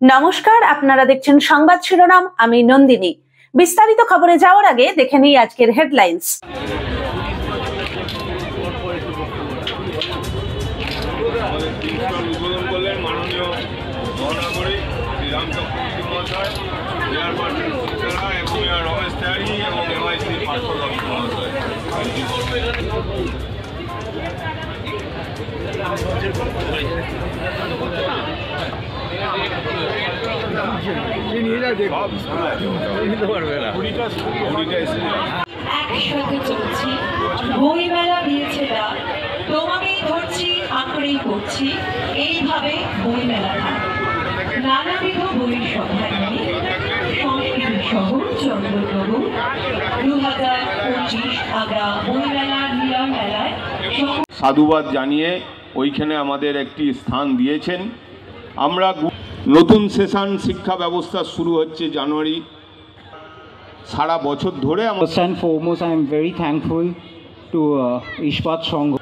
নমস্কার, আপনারা দেখছেন সংবাদ শিরোনাম। আমি নন্দিনী। বিস্তারিত খবরে যাওয়ার আগে দেখে নিই আজকের হেডলাইন্স। একসাথে চলছি, বইমেলা দিয়েছে ডাক, তোমাকেই ধরছি আঁকড়েই পড়ছি, এইভাবে বইমেলা থাক। নানাবিধ বইয়ের সভায় নিয়ে সংস্কৃতি শহর চন্দ্রপ্রভু 2025 আগ্রা বইমেলার মিলন মেলায় সাধুবাদ জানিয়ে ওইখানে আমাদের একটি স্থান দিয়েছেন। আমরা নতুন সেশন শিক্ষা ব্যবস্থা শুরু হচ্ছে জানুয়ারি, সারা বছর ধরে। First and foremost, I am very thankful to Ishpat Sangh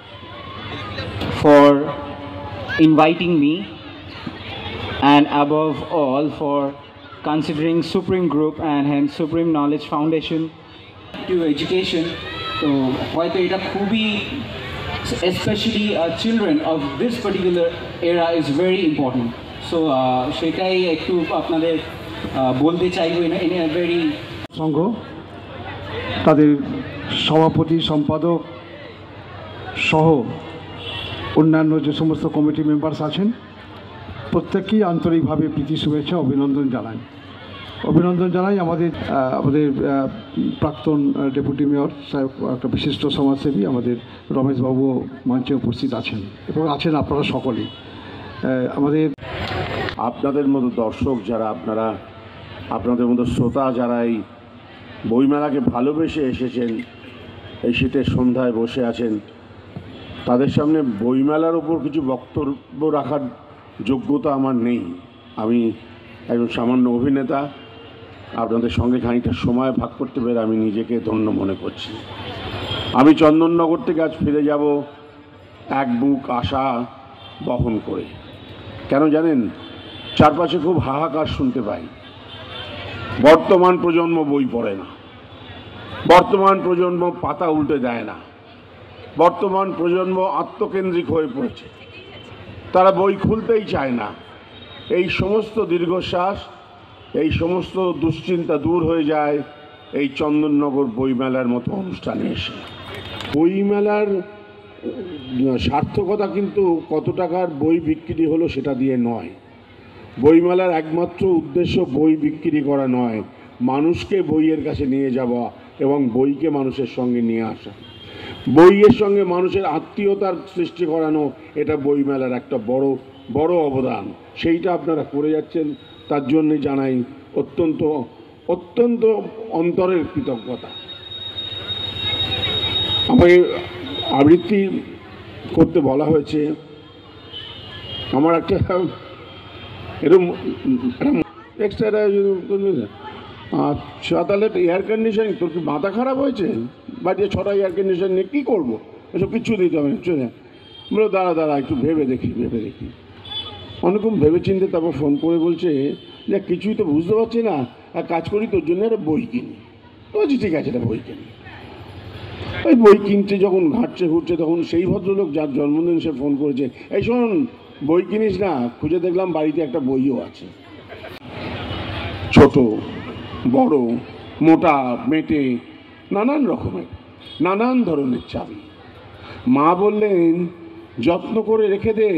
for inviting me, and above all for considering Supreme Group and hence Supreme Knowledge Foundation to education. So hoyto eta khubi, especially children of this particular era, is very important. So সেটাই একটু আপনাদের বলতে চাইবো in a very সংঘ, তাদের সভাপতি সম্পাদক সহ অন্যান্য যে সমস্ত কমিটি মেম্বার্স আছেন প্রত্যেককেই আন্তরিকভাবে প্রীতি শুভেচ্ছা অভিনন্দন জানাই। আমাদের প্রাক্তন ডেপুটি মেয়র সাহেব, একটা বিশিষ্ট সমাজসেবী আমাদের রমেশবাবু মঞ্চে উপস্থিত আছেন এবং আছেন আপনারা সকলেই। আপনাদের মতো দর্শক যারা, আপনাদের মতো শ্রোতা যারা এই বইমেলাকে ভালোবেসে এসেছেন, এই শীতের সন্ধ্যায় বসে আছেন, তাদের সামনে বইমেলার উপর কিছু বক্তব্য রাখার যোগ্যতা আমার নেই। আমি একজন সামান্য অভিনেতা। আপনাদের সঙ্গে খানিকটা সময় ভাগ করতে পেরে আমি নিজেকে ধন্য মনে করছি। আমি চন্দননগর থেকে আজ ফিরে যাব এক বুক আশা বহন করে। কেন জানেন? চারপাশে খুব হাহাকার শুনতে পাই। বর্তমান প্রজন্ম বই পড়ে না, বর্তমান প্রজন্ম পাতা উল্টে দেয় না, বর্তমান প্রজন্ম আত্মকেন্দ্রিক হয়ে পড়েছে, তারা বই খুলতেই চায় না। এই সমস্ত দীর্ঘশ্বাস, এই সমস্ত দুশ্চিন্তা দূর হয়ে যায় এই চন্দননগর বইমেলার মতো অনুষ্ঠানে এসে। বইমেলার সার্থকতা কিন্তু কত টাকার বই বিক্রি হলো সেটা দিয়ে নয়। বইমেলার একমাত্র উদ্দেশ্য বই বিক্রি করা নয়, মানুষকে বইয়ের কাছে নিয়ে যাওয়া এবং বইকে মানুষের সঙ্গে নিয়ে আসা, বইয়ের সঙ্গে মানুষের আত্মীয়তার সৃষ্টি করানো, এটা বইমেলার একটা বড় অবদান। সেইটা আপনারা করে যাচ্ছেন, তার জন্যে জানাই অত্যন্ত অন্তরের কৃতজ্ঞতা। আমাকে আবৃত্তি করতে বলা হয়েছে। আমার একটা এরকম এক্সট্রা, তাহলে এয়ার কন্ডিশনিং, তোর কি মাথা খারাপ হয়েছে? বাড়িতে 6টা এয়ার কন্ডিশন নিয়ে কী করবো? এসব কিচ্ছু দিতে হবে না, চলে বলো দাঁড়া একটু ভেবে দেখি। অনেকক্ষণ ভেবে চিনতে তারপর ফোন করে বলছে যে কিছুই তো বুঝতে পারছি না, আর কাজ করি, তোর জন্য একটা বই কিনি। বলছি ঠিক আছে, একটা বই কিনি। ওই বই কিনতে যখন ঘুরছে তখন সেই ভদ্রলোক যার জন্মদিন সে ফোন করেছে, এই শোন বই কিনিস না। খুঁজে দেখলাম বাড়িতে একটা বইও আছে। ছোট বড়, মোটা মেটে, নানান রকমের, নানান ধরনের চাবি। মা বললেন যত্ন করে রেখে দে।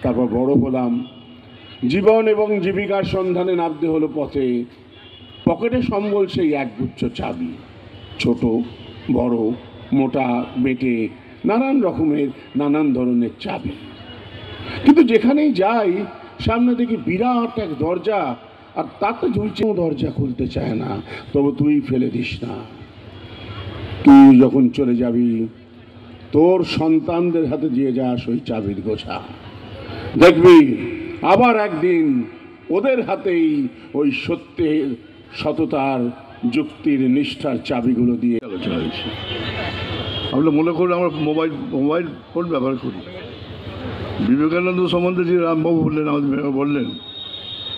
তারপর বড় হলাম, জীবন এবং জীবিকার সন্ধানে নামতে হলো পথে। পকেটে সম্বল সেই একগুচ্ছ চাবি, ছোট বড়, মোটা মেটে, নানান রকমের, নানান ধরনের চাবি। কিন্তু যেখানেই যাই সামনে দেখি বিরাট এক দরজা, আর তাতে ঝুলছে দরজা খুলতে চায় না। তবু তুই ফেলে দিস না। তুই যখন চলে যাবি তোর সন্তানদের হাতে দিয়ে যাস ওই চাবির গোছা, দেখবি আবার একদিন ওদের হাতেই ওই সত্যের, সততার, যুক্তির, নিষ্ঠার চাবিগুলো দিয়ে আলোচনা হয়েছে। আমরা মনে করি আমরা মোবাইল ফোন ব্যবহার করি। বিবেকানন্দ সম্বন্ধে যে রামবাবু বললেন, আমাদের বললেন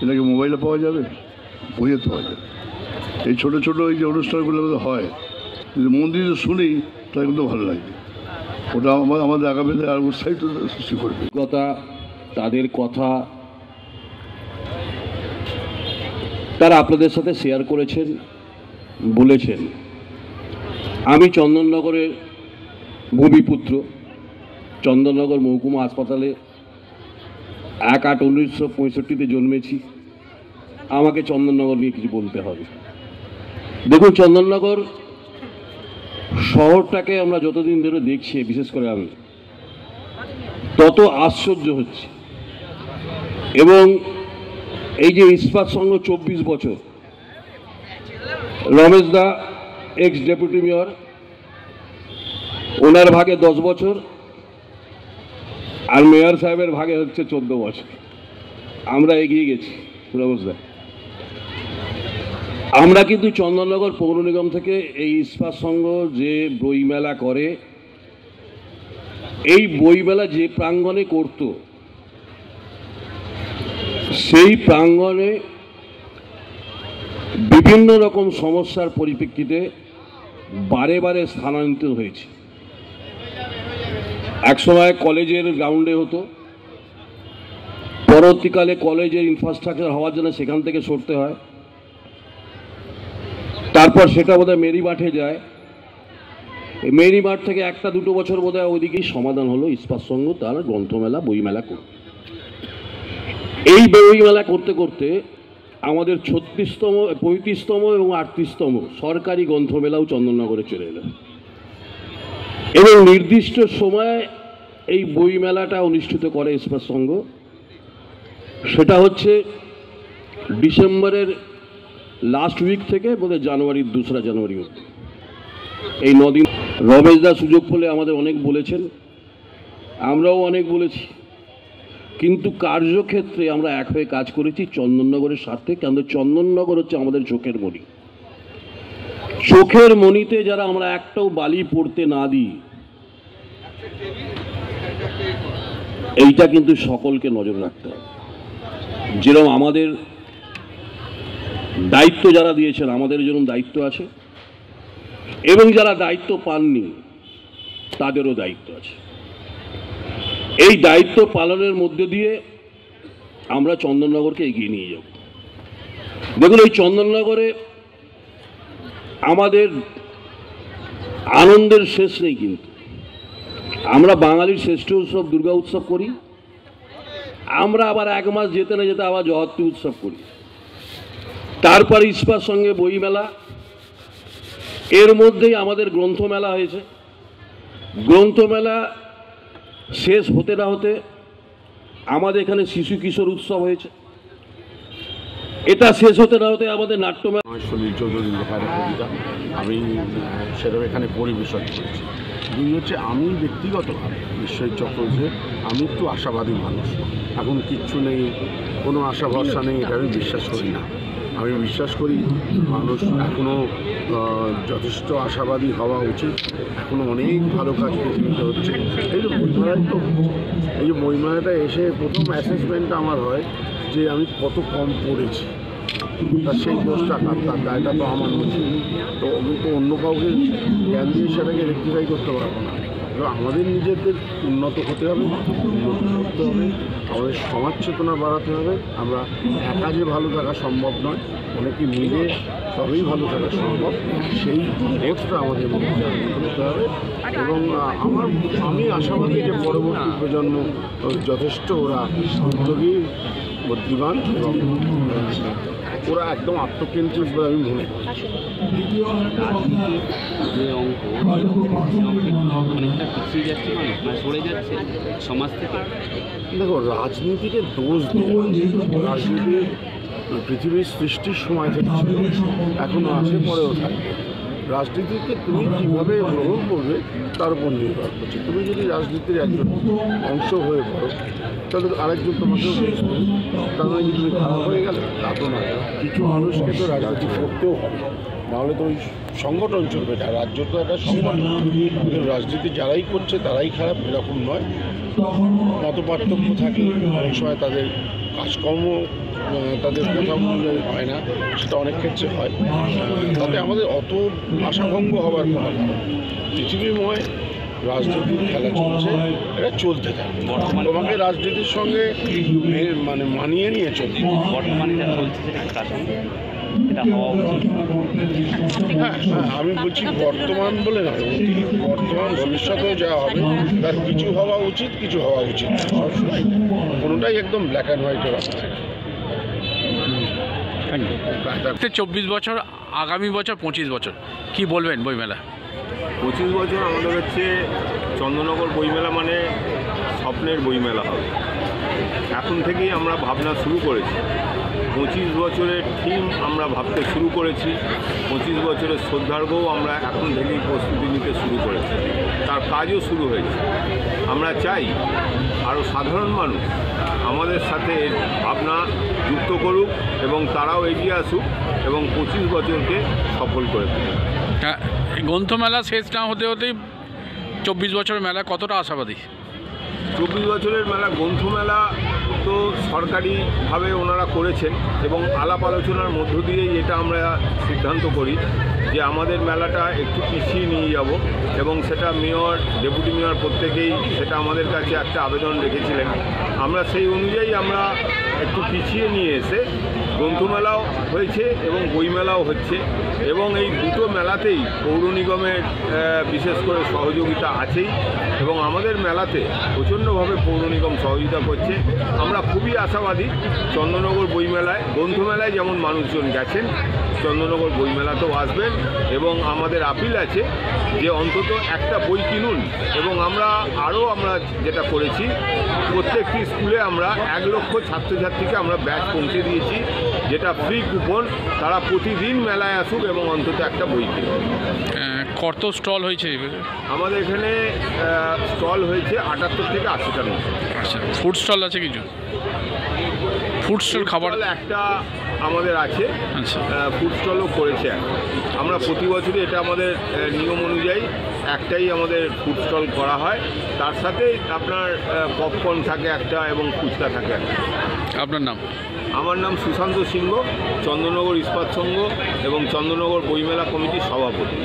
এটাকে মোবাইলে পাওয়া যাবে, বইয়ে পাওয়া যাবে। এই ছোটো ছোটো এই যে অনুষ্ঠানগুলো হয়, যদি মন দিয়ে শুনি তাহলে কিন্তু ভালো লাগবে। ওটা আমাদের আগামী দিনে আর উৎসাহিত সৃষ্টি করবে। তাদের কথা তারা আপনাদের সাথে শেয়ার করেছেন, বলেছেন। আমি চন্দননগরের ভূমিপুত্র, চন্দননগর মহকুমা হাসপাতালে 1/8/1965 জন্মেছি। আমাকে চন্দননগর নিয়ে কিছু বলতে হবে। দেখুন, চন্দননগর শহরটাকে আমরা যতদিন ধরে দেখছি, বিশেষ করে আমি, তত আশ্চর্য হচ্ছে। এবং এই যে ইস্পাত সংঘ 24 বছর, রমেশ দা এক্স ডেপুটি মেয়র, ওনার ভাগে 10 বছর, আর মেয়র সাহেবের ভাগে হচ্ছে 14 বছর। আমরা এগিয়ে গেছি রমেশ দা। আমরা কিন্তু চন্দননগর পৌর নিগম থেকে এই ইস্পাত সংঘ যে বইমেলা করে, এই বইমেলা যে প্রাঙ্গণে করত, সেই প্রাঙ্গণে বিভিন্ন রকম সমস্যার পরিপ্রেক্ষিতে বারে বারে স্থানান্তরিত হয়েছে। একসময় কলেজের গ্রাউন্ডে হতো, পরবর্তীকালে কলেজের ইনফ্রাস্ট্রাকচার হওয়ার জন্য সেখান থেকে সরতে হয়। তারপর সেটা বোধহয় মেরি মাঠে যায়। মেরি মাঠ থেকে 1-2 বছর বোধহয় ওইদিকেই সমাধান হলো। ইস্পাত সংঘ তার গ্রন্থমেলা, বইমেলা করত। এই বইমেলা করতে করতে আমাদের 36তম, 35তম এবং 38তম সরকারি গ্রন্থমেলাও চন্দননগরে চলে এলো। এবং নির্দিষ্ট সময়ে এই বইমেলাটা অনুষ্ঠিত করে ইস্পাত সংঘ। সেটা হচ্ছে ডিসেম্বরের লাস্ট উইক থেকে বোধহয় জানুয়ারির 2রা জানুয়ারি অবধি, এই 9 দিন। রমেশ দা সুযোগ পেলে আমাদের অনেক বলেছেন, আমরাও অনেক বলেছি, কিন্তু কার্যক্ষেত্রে আমরা এক হয়ে কাজ করেছি চন্দননগরের স্বার্থে। কেন? চন্দননগর হচ্ছে আমাদের চোখের মণি। চোখের মণিতে যারা আমরা একটাও বালি পড়তে না দিই, এইটা কিন্তু সকলকে নজর রাখতে হবে। যেরকম আমাদের দায়িত্ব যারা দিয়েছেন, আমাদের যেরকম দায়িত্ব আছে, এবং যারা দায়িত্ব পাননি তাদেরও দায়িত্ব আছে। এই দায়িত্ব পালনের মধ্যে দিয়ে আমরা চন্দননগরকে এগিয়ে নিয়ে যাব। দেখুন, এই চন্দননগরে আমাদের আনন্দের শেষ নেই। কিন্তু আমরা বাঙালির শ্রেষ্ঠ উৎসব দুর্গা উৎসব করি, আমরা আবার 1 মাস যেতে না যেতে আবার জগত্রী উৎসব করি, তারপরে ইস্পাত সঙ্গে বইমেলা, এর মধ্যেই আমাদের গ্রন্থমেলা হয়েছে। গ্রন্থমেলা শেষ হতে না হতে আমাদের এখানে শিশু কিশোর উৎসব হয়েছে। এটা শেষ হতে না হতে আমাদের নাট্যমেলা। সুনীল চৌধুরী লেখা কবিতা আমি সেরকম এখানে পরিবেশন করেছি। 2 হচ্ছে আমি ব্যক্তিগতভাবে ঈশ্বর চক্রবর্তী, আমি একটু আশাবাদী মানুষ। এখন কিচ্ছু নেই, কোনো আশা ভরসা নেই, এটা আমি বিশ্বাস করি না। আমি বিশ্বাস করি মানুষ এখনও যথেষ্ট আশাবাদী হওয়া উচিত। এখনও অনেক ভালো কাজ পৃথিবীতে হচ্ছে। এই যে বইমেলায় তো, এই যে বইমেলাটা এসে প্রথম অ্যাসেসমেন্টটা আমার হয় যে আমি কত কম পড়েছি, তার সেই দোষটা তার দায়টা তো আমার মধ্যে। তো আমি তো অন্য কাউকে জ্ঞান দিয়ে সেটাকে রেক্টিফাই করতে পারবো না। তো আমাদের নিজেদের উন্নত হতে হবে, উন্নত করতে হবে, আমাদের সমাজ চেতনা বাড়াতে হবে। আমরা একা যে ভালো থাকা সম্ভব নয়, অনেকে মিলে তবেই ভালো থাকা সম্ভব। সেই বোধটা আমাদের মধ্যে করতে হবে। এবং আমি আশাবাদী যে পরবর্তী প্রজন্ম যথেষ্ট ওরা উদ্যোগী, বুদ্ধিমান এবং ওরা একদম আত্মকেন্দ্রিক বলে আমি মনে করি। যে অঙ্ক অনেকটা পিছিয়ে যাচ্ছে, মানুষ সরে যাচ্ছে সমাজ থেকে। দেখো, রাজনীতিকে দোষ দেওয়া, রাজনীতি পৃথিবীর সৃষ্টির সময় থেকে ছিল, এখনও আছে, পরেও থাকবে। রাজনীতিকে তুমি কীভাবে গ্রহণ করবে তার উপর নির্ভর করছে। তুমি যদি রাজনীতির একজন অংশ হয়ে পড়ো, তাহলে আরেকজন তোমাকেও তার মানে কি তুমি খারাপ হয়ে গেলে? তা তো না। কিছু মানুষকে তো রাজনীতি করতেও হবে, নাহলে তো ওই সংগঠন চলবে না। রাজ্য তো একটা সংগঠন, রাজনীতি যারাই করছে তারাই খারাপ এরকম নয়। মতপার্থক্য থাকে, অনেক সময় তাদের কাজকর্ম তাদের কথা অনুযায়ী হয় না, সেটা অনেক ক্ষেত্রে হয়। তাতে আমাদের অত আশাভঙ্গ হওয়ার কথা না। পৃথিবীময় রাজনীতির খেলা চলছে, এটা চলতে থাকে। তোমাকে রাজনীতির সঙ্গে মানে মানিয়ে নিয়ে চলতে। বর্তমানে যা চলছে সেটা হওয়া উচিত। হ্যাঁ, আমি বলছি বর্তমান বলে না, বর্তমান ভবিষ্যতেও যা হবে তার কিছু হওয়া উচিত, কিছু হওয়া উচিত। কোনোটাই একদম ব্ল্যাক অ্যান্ড হোয়াইটের ব্যাপার। 24 বছর, আগামী বছর 25 বছর, কি বলবেন বইমেলা? 25 বছর আমাদের হচ্ছে চন্দননগর বইমেলা মানে স্বপ্নের বইমেলা হবে। এখন থেকেই আমরা ভাবনা শুরু করেছি। 25 বছরের থিম আমরা ভাবতে শুরু করেছি। 25 বছরের শ্রদ্ধার্ঘ্যও আমরা এখন থেকেই প্রস্তুতি নিতে শুরু করেছি, তার কাজও শুরু হয়েছে। আমরা চাই আরও সাধারণ মানুষ আমাদের সাথে ভাবনা যুক্ত করুক এবং তারাও এগিয়ে আসুক এবং 25 বছরকে সফল করে তুলুক। গ্রন্থমেলা শেষ না হতে হতেই 24 বছরের মেলা কতটা আশাবাদী? 24 বছরের মেলা, গ্রন্থমেলা তো সরকারিভাবে ওনারা করেছেন এবং আলাপ আলোচনার মধ্য দিয়েই এটা আমরা সিদ্ধান্ত করি যে আমাদের মেলাটা একটু পিছিয়ে নিয়ে যাব এবং সেটা মেয়র, ডেপুটি মেয়র প্রত্যেকেই সেটা আমাদের কাছে একটা আবেদন রেখেছিলেন। আমরা সেই অনুযায়ী আমরা একটু পিছিয়ে নিয়ে এসে গ্রন্থমেলাও হয়েছে এবং বইমেলাও হচ্ছে এবং এই দুটো মেলাতেই পৌর নিগমের বিশেষ করে সহযোগিতা আছেই এবং আমাদের মেলাতে প্রচণ্ডভাবে পৌর নিগম সহযোগিতা করছে। আমরা খুবই আশাবাদী চন্দননগর বইমেলায়, গ্রন্থমেলায় যেমন মানুষজন গেছেন, চন্দননগর বইমেলাতেও আসবেন এবং আমাদের আপিল আছে যে অন্তত একটা বই কিনুন এবং আমরা যেটা করেছি প্রত্যেকটি স্কুলে আমরা 1 লক্ষ ছাত্রছাত্রীকে আমরা ব্যাচ পৌঁছে দিয়েছি, যেটা ফ্রি কুপন। তারা প্রতিদিন মেলায় আসুক এবং অন্তত একটা বই কিনুন। কত স্টল হয়েছে আমাদের এখানে? স্টল হয়েছে 78 থেকে 80টার মতো। আচ্ছা, ফুড স্টল আছে কিছু? ফুড স্টল খাবার একটা আমাদের আছে। আচ্ছা, ফুড স্টলও করেছে। আমরা প্রতি বছরই এটা আমাদের নিয়ম অনুযায়ী একটাই আমাদের ফুড স্টল করা হয়, তার সাথে আপনার পপকর্ন থাকে একটা এবং ফুচকা থাকে একটা। আপনার নাম? আমার নাম সুশান্ত সিংহ, চন্দননগর ইস্পাত সংঘ এবং চন্দননগর বইমেলা কমিটির সভাপতি।